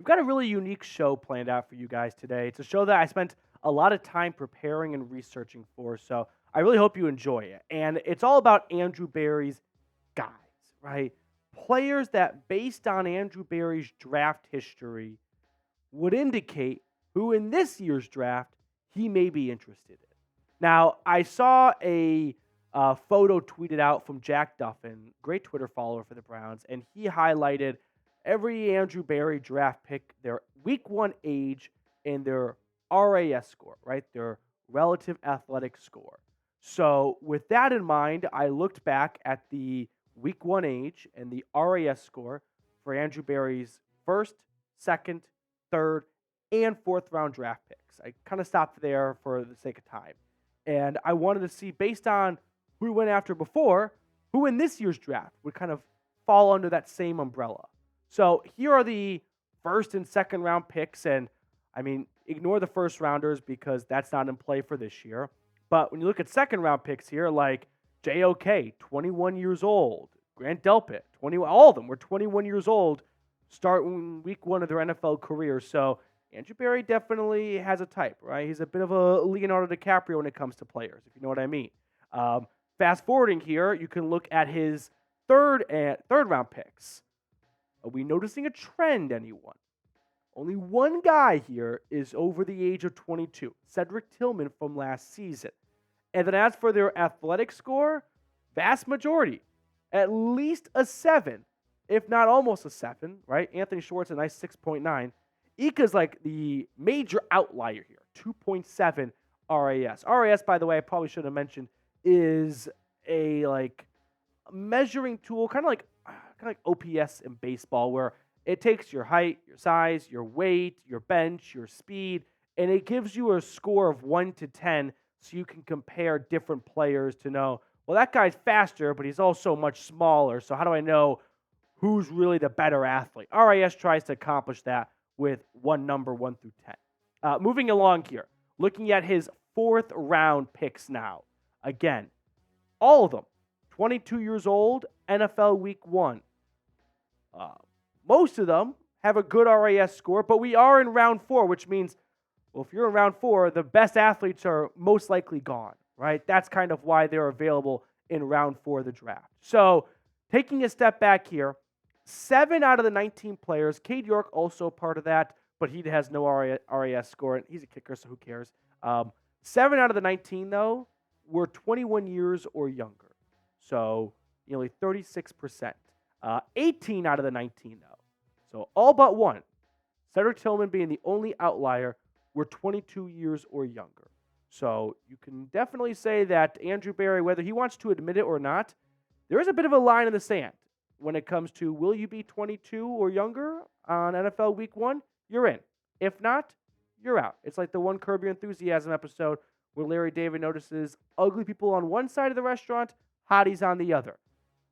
we've got a really unique show planned out for you guys today. It's a show that I spent a lot of time preparing and researching for, so I really hope you enjoy it. And it's all about Andrew Berry's guys, right? Players that, based on Andrew Berry's draft history, would indicate who in this year's draft he may be interested in. Now, I saw a photo tweeted out from Jack Duffin, great Twitter follower for the Browns, and he highlighted every Andrew Berry draft pick, their week one age, and their RAS score, right? Their relative athletic score. So with that in mind, I looked back at the week one age and the RAS score for Andrew Berry's first, second, third, and fourth round draft picks. I kind of stopped there for the sake of time. And I wanted to see, based on who we went after before, who in this year's draft would kind of fall under that same umbrella. So here are the first and second round picks. And I mean, ignore the first rounders because that's not in play for this year. But when you look at second round picks here, like JOK, 21 years old, Grant Delpit, 21, all of them were 21 years old, starting week one of their NFL career. So Andrew Berry definitely has a type, right? He's a bit of a Leonardo DiCaprio when it comes to players, if you know what I mean. Fast forwarding here, you can look at his third round picks. Are we noticing a trend, anyone? Only one guy here is over the age of 22, Cedric Tillman from last season. And then as for their athletic score, vast majority, at least a 7, if not almost a 7, right? Anthony Schwartz, a nice 6.9. Ika's like the major outlier here, 2.7 RAS. RAS, by the way, I probably should have mentioned, is a measuring tool, kind of like OPS in baseball, where it takes your height, your size, your weight, your bench, your speed, and it gives you a score of 1 to 10 so you can compare different players to know, well, that guy's faster, but he's also much smaller, so how do I know who's really the better athlete? RAS tries to accomplish that with one number, 1 through 10. Moving along here, looking at his fourth round picks now. Again, all of them, 22 years old, NFL week one. Most of them have a good RAS score, but we are in round 4, which means, well, if you're in round 4, the best athletes are most likely gone, right? That's kind of why they're available in round 4 of the draft. So taking a step back here, 7 out of the 19 players, Cade York also part of that, but he has no RAS score, and he's a kicker, so who cares? 7 out of the 19, though, were 21 years or younger. So nearly 36%. 18 out of the 19, though. So all but one, Cedric Tillman being the only outlier, were 22 years or younger. So you can definitely say that Andrew Berry, whether he wants to admit it or not, there is a bit of a line in the sand when it comes to, will you be 22 or younger on NFL week 1? You're in. If not, you're out. It's like the one Curb Your Enthusiasm episode where Larry David notices ugly people on one side of the restaurant, hotties on the other.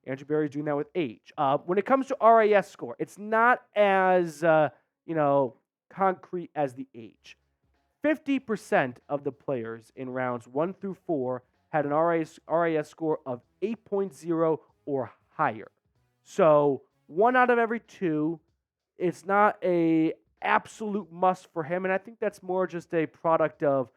Andrew Berry's doing that with age. When it comes to RAS score, it's not as concrete as the age. 50% of the players in rounds 1 through 4 had an RAS score of 8.0 or higher. So 1 out of every 2, it's not a absolute must for him, and I think that's more just a product of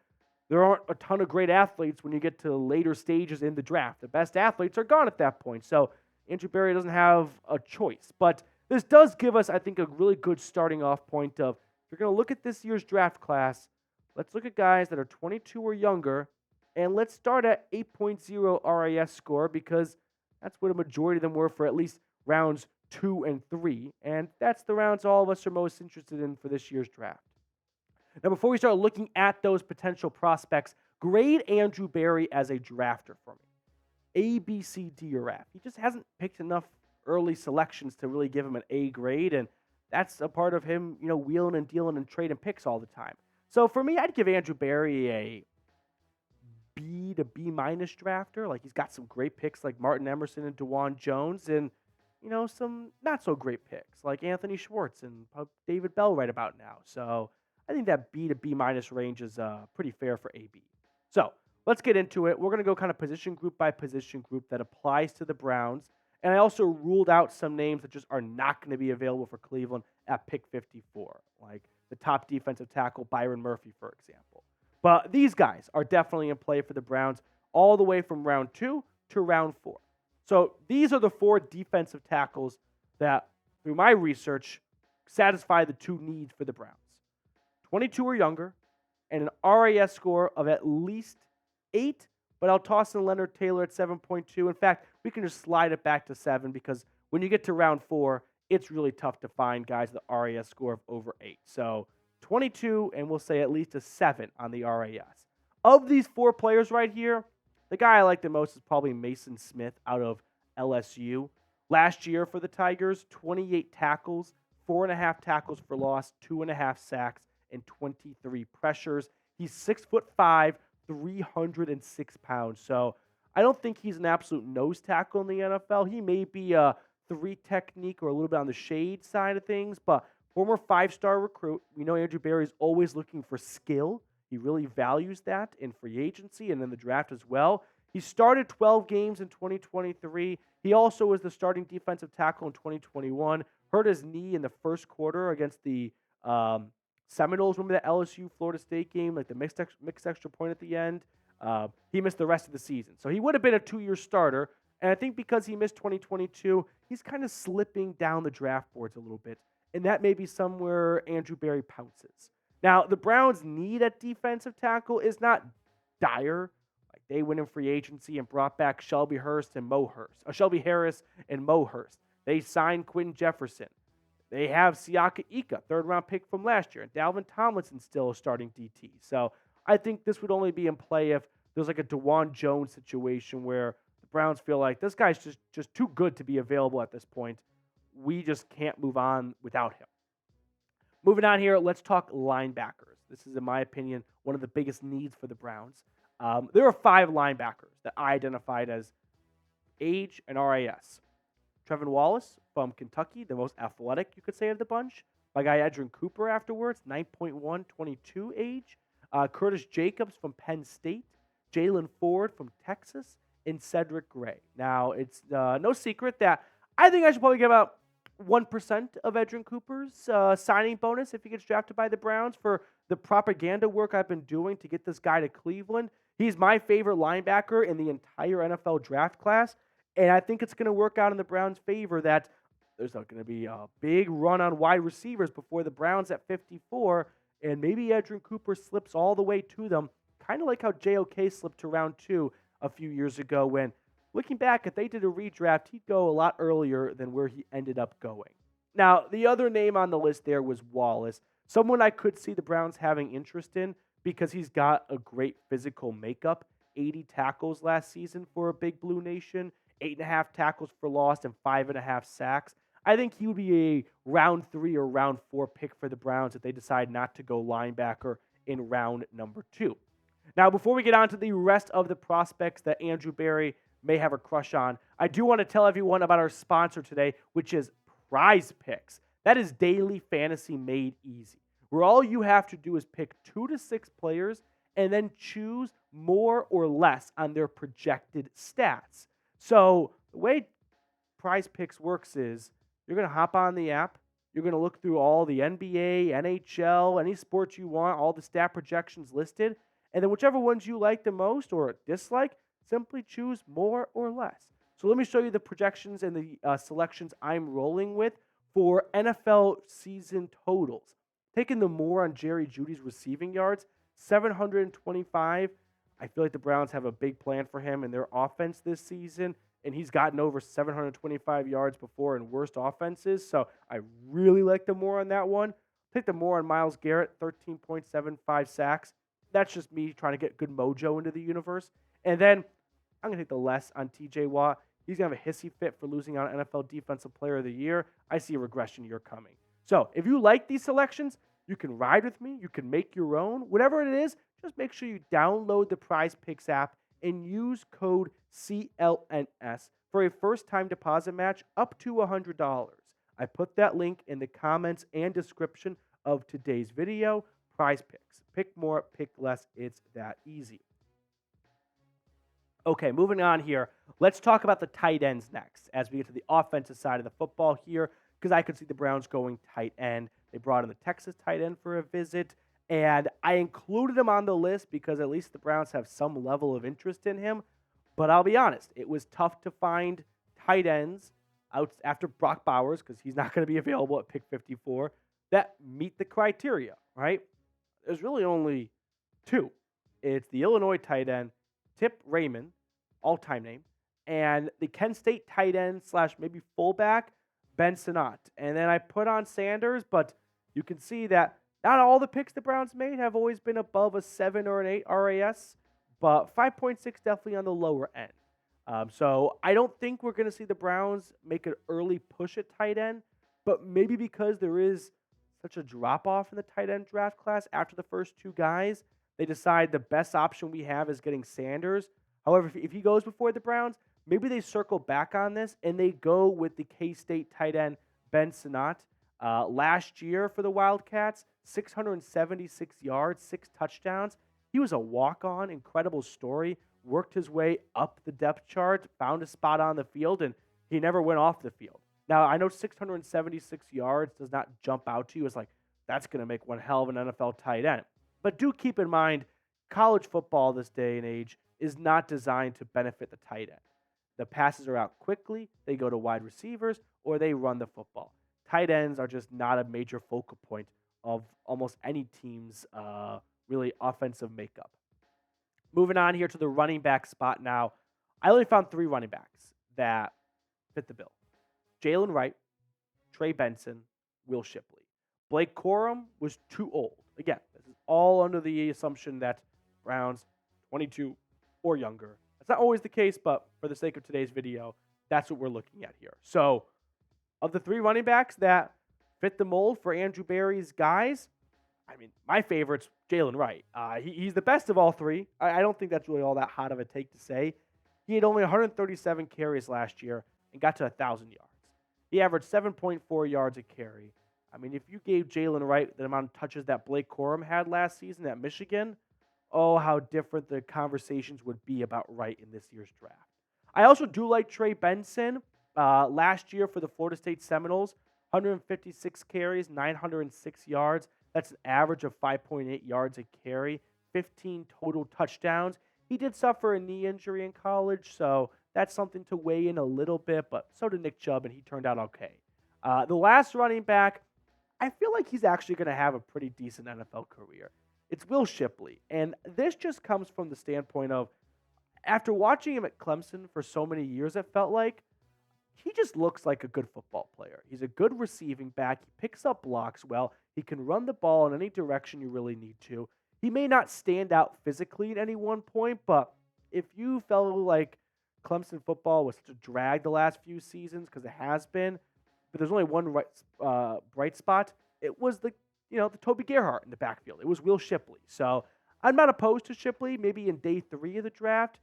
there aren't a ton of great athletes when you get to later stages in the draft. The best athletes are gone at that point, so Andrew Berry doesn't have a choice. But this does give us, I think, a really good starting off point of, if you're going to look at this year's draft class, let's look at guys that are 22 or younger, and let's start at 8.0 RAS score, because that's what a majority of them were for at least rounds 2 and 3, and that's the rounds all of us are most interested in for this year's draft. Now, before we start looking at those potential prospects, grade Andrew Berry as a drafter for me. A, B, C, D, or F. He just hasn't picked enough early selections to really give him an A grade, and that's a part of him, wheeling and dealing and trading picks all the time. So for me, I'd give Andrew Berry a B to B minus drafter. Like, he's got some great picks like Martin Emerson and DeJuan Jones, and some not so great picks like Anthony Schwartz and David Bell right about now. So I think that B to B minus range is pretty fair for AB. So let's get into it. We're going to go kind of position group by position group that applies to the Browns. And I also ruled out some names that just are not going to be available for Cleveland at pick 54, like the top defensive tackle Byron Murphy, for example. But these guys are definitely in play for the Browns all the way from round 2 to round 4. So these are the 4 defensive tackles that, through my research, satisfy the 2 needs for the Browns. 22 or younger, and an RAS score of at least 8, but I'll toss in Leonard Taylor at 7.2. In fact, we can just slide it back to 7 because when you get to round 4, it's really tough to find guys with a RAS score of over 8. So 22, and we'll say at least a 7 on the RAS. Of these 4 players right here, the guy I like the most is probably Mason Smith out of LSU. Last year for the Tigers, 28 tackles, 4.5 tackles for loss, 2.5 sacks, and 23 pressures. He's 6'5", 306 pounds. So I don't think he's an absolute nose tackle in the NFL. He may be a 3 technique or a little bit on the shade side of things, but former 5-star recruit. We know Andrew Berry is always looking for skill. He really values that in free agency and in the draft as well. He started 12 games in 2023. He also was the starting defensive tackle in 2021. Hurt his knee in the first quarter against the Seminoles. Remember that LSU-Florida State game, like the mixed extra point at the end? He missed the rest of the season. So he would have been a 2-year starter. And I think because he missed 2022, he's kind of slipping down the draft boards a little bit. And that may be somewhere Andrew Berry pounces. Now, the Browns' need at defensive tackle is not dire. Like they went in free agency and brought back Shelby Harris and Mo Hurst. They signed Quentin Jefferson. They have Siaki Ika, 3rd-round pick from last year. And Dalvin Tomlinson's still a starting DT. So I think this would only be in play if there's like a DeJuan Jones situation where the Browns feel like this guy's just too good to be available at this point. We just can't move on without him. Moving on here, let's talk linebackers. This is, in my opinion, one of the biggest needs for the Browns. There are 5 linebackers that I identified as age and RAS. Trevin Wallace from Kentucky, the most athletic, you could say, of the bunch. My guy Edgerrin Cooper afterwards, 9.1, 22 age. Curtis Jacobs from Penn State. Jaylen Ford from Texas. And Cedric Gray. Now, it's no secret that I think I should probably give out 1% of Edgerrin Cooper's signing bonus if he gets drafted by the Browns for the propaganda work I've been doing to get this guy to Cleveland. He's my favorite linebacker in the entire NFL draft class, and I think it's going to work out in the Browns' favor that there's going to be a big run on wide receivers before the Browns at 54, and maybe Edgerrin Cooper slips all the way to them, kind of like how JOK slipped to round 2 a few years ago when, looking back, if they did a redraft, he'd go a lot earlier than where he ended up going. Now, the other name on the list there was Wallace, someone I could see the Browns having interest in because he's got a great physical makeup. 80 tackles last season for a Big Blue Nation, 8.5 tackles for loss, and 5.5 sacks. I think he would be a round 3 or round 4 pick for the Browns if they decide not to go linebacker in round number 2. Now, before we get on to the rest of the prospects that Andrew Berry may have a crush on, I do want to tell everyone about our sponsor today, which is Prize Picks. That is daily fantasy made easy, where all you have to do is pick 2 to 6 players and then choose more or less on their projected stats. So the way Prize Picks works is you're going to hop on the app, you're going to look through all the NBA, NHL, any sports you want, all the stat projections listed, and then whichever ones you like the most or dislike, simply choose more or less. So let me show you the projections and the selections I'm rolling with for NFL season totals. Taking the more on Jerry Jeudy's receiving yards, 725. I feel like the Browns have a big plan for him in their offense this season, and he's gotten over 725 yards before in worst offenses, so I really like the more on that one. Take the more on Myles Garrett, 13.75 sacks. That's just me trying to get good mojo into the universe. And then I'm going to take the less on TJ Watt. He's going to have a hissy fit for losing out on NFL Defensive Player of the Year. I see a regression year coming. So if you like these selections, you can ride with me. You can make your own. Whatever it is, just make sure you download the Prize Picks app and use code CLNS for a first-time deposit match up to $100. I put that link in the comments and description of today's video. Prize Picks. Pick more, pick less. It's that easy. Okay, moving on here. Let's talk about the tight ends next as we get to the offensive side of the football here, because I could see the Browns going tight end. They brought in the Texas tight end for a visit, and I included him on the list because at least the Browns have some level of interest in him. But I'll be honest, it was tough to find tight ends out after Brock Bowers, because he's not going to be available at pick 54, that meet the criteria, right? There's really only two. It's the Illinois tight end, Tip Raymond, all-time name, and the Kent State tight end / maybe fullback, Ben Sinnott. And then I put on Sanders, but you can see that not all the picks the Browns made have always been above a 7 or an 8 RAS, but 5.6 definitely on the lower end. So I don't think we're going to see the Browns make an early push at tight end, but maybe because there is such a drop-off in the tight end draft class after the first two guys, they decide the best option we have is getting Sanders. However, if he goes before the Browns, maybe they circle back on this and they go with the K-State tight end, Ben Sinnott. Last year for the Wildcats, 676 yards, 6 touchdowns. He was a walk-on, incredible story, worked his way up the depth chart, found a spot on the field, and he never went off the field. Now, I know 676 yards does not jump out to you as like, that's going to make one hell of an NFL tight end. But do keep in mind, college football this day and age is not designed to benefit the tight end. The passes are out quickly, they go to wide receivers, or they run the football. Tight ends are just not a major focal point of almost any team's really offensive makeup. Moving on here to the running back spot now. I only found 3 running backs that fit the bill. Jaylen Wright, Trey Benson, Will Shipley. Blake Corum was too old. Again, this is all under the assumption that Browns 22 or younger. That's not always the case, but for the sake of today's video, that's what we're looking at here. So, of the 3 running backs that fit the mold for Andrew Berry's guys, I mean, my favorite's Jaylen Wright. He's the best of all 3. I don't think that's really all that hot of a take to say. He had only 137 carries last year and got to 1,000 yards. He averaged 7.4 yards a carry. I mean, if you gave Jaylen Wright the amount of touches that Blake Corum had last season at Michigan, oh, how different the conversations would be about Wright in this year's draft. I also do like Trey Benson. Last year for the Florida State Seminoles, 156 carries, 906 yards. That's an average of 5.8 yards a carry, 15 total touchdowns. He did suffer a knee injury in college, so that's something to weigh in a little bit, but so did Nick Chubb, and he turned out okay. The last running back, I feel like he's actually going to have a pretty decent NFL career. It's Will Shipley, and this just comes from the standpoint of, after watching him at Clemson for so many years, it felt like, he just looks like a good football player. He's a good receiving back. He picks up blocks well. He can run the ball in any direction you really need to. He may not stand out physically at any one point, but if you felt like Clemson football was such a drag the last few seasons, because it has been, but there's only one bright spot, it was the Toby Gerhart in the backfield. It was Will Shipley. So I'm not opposed to Shipley. Maybe in day 3 of the draft,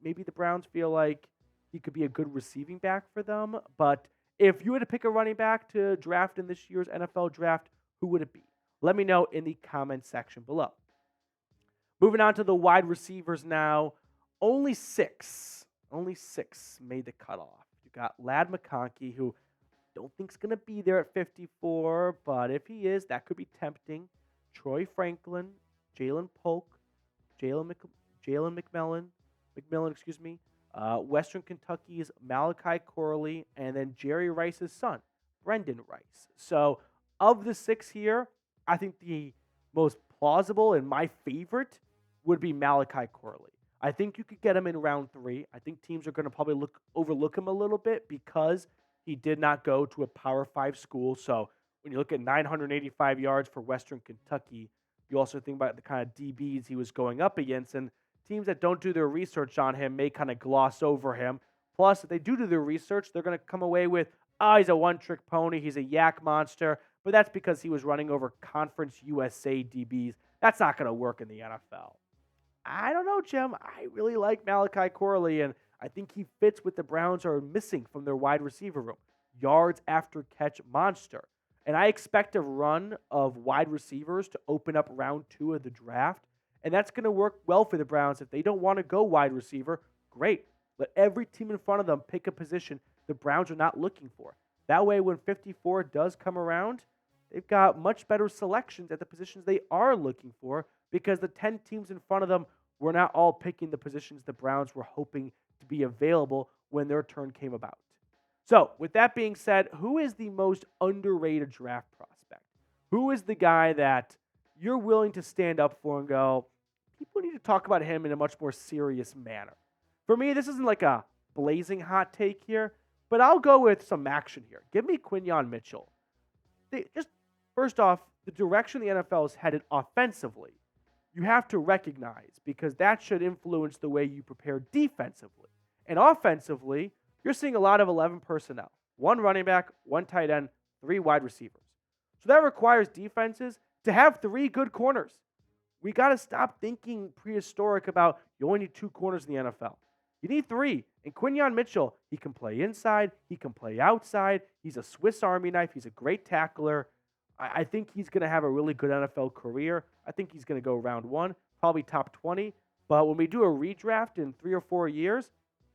maybe the Browns feel like he could be a good receiving back for them. But if you had to pick a running back to draft in this year's NFL draft, who would it be? Let me know in the comment section below. Moving on to the wide receivers now. Only six made the cutoff. You got Ladd McConkey, who don't think's going to be there at 54, but if he is, that could be tempting. Troy Franklin, Jalen Polk, McMillan, Western Kentucky's Malachi Corley, and then Jerry Rice's son, Brendan Rice. So of the 6 here, I think the most plausible and my favorite would be Malachi Corley. I think you could get him in round 3. I think teams are going to probably overlook him a little bit because he did not go to a Power 5 school. So when you look at 985 yards for Western Kentucky, you also think about the kind of DBs he was going up against, and teams that don't do their research on him may kind of gloss over him. Plus, if they do their research, they're going to come away with, he's a one-trick pony, he's a yak monster, but that's because he was running over Conference USA DBs. That's not going to work in the NFL. I don't know, Jim. I really like Malachi Corley, and I think he fits what the Browns are missing from their wide receiver room. Yards after catch monster. And I expect a run of wide receivers to open up round 2 of the draft. And that's going to work well for the Browns. If they don't want to go wide receiver, great. Let every team in front of them pick a position the Browns are not looking for. That way, when 54 does come around, they've got much better selections at the positions they are looking for because the 10 teams in front of them were not all picking the positions the Browns were hoping to be available when their turn came about. So, with that being said, who is the most underrated draft prospect? Who is the guy that you're willing to stand up for and go, people need to talk about him in a much more serious manner? For me, this isn't like a blazing hot take here, but I'll go with some action here. Give me Quinyon Mitchell. First off, the direction the NFL is headed offensively, you have to recognize because that should influence the way you prepare defensively. And offensively, you're seeing a lot of 11 personnel. 1 running back, 1 tight end, 3 wide receivers. So that requires defenses to have 3 good corners. We got to stop thinking prehistoric about you only need 2 corners in the NFL. You need 3. And Quinyon Mitchell, he can play inside. He can play outside. He's a Swiss Army knife. He's a great tackler. I think he's going to have a really good NFL career. I think he's going to go round 1, probably top 20. But when we do a redraft in 3 or 4 years,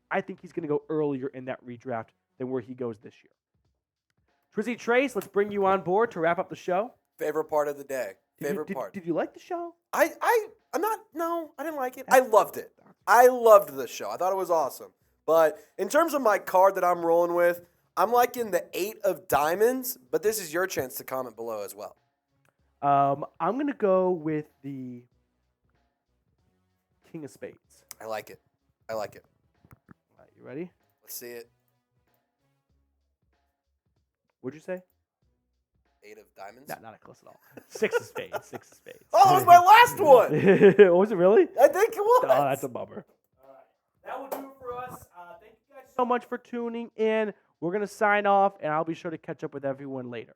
I think he's going to go earlier in that redraft than where he goes this year. Trizzy Trace, let's bring you on board to wrap up the show. Favorite part of the day. Favorite part. Did you like the show? I didn't like it. I loved it. I loved the show. I thought it was awesome. But in terms of my card that I'm rolling with, I'm liking the 8 of diamonds, but this is your chance to comment below as well. I'm going to go with the King of Spades. I like it. All right, you ready? Let's see it. What'd you say? 8 of diamonds? No, not close at all. 6 of spades. 6 of spades. Oh, it was my last one. Was it really? I think it was. Oh, that's a bummer. All right. That will do it for us. Thank you guys so much for tuning in. We're going to sign off, and I'll be sure to catch up with everyone later.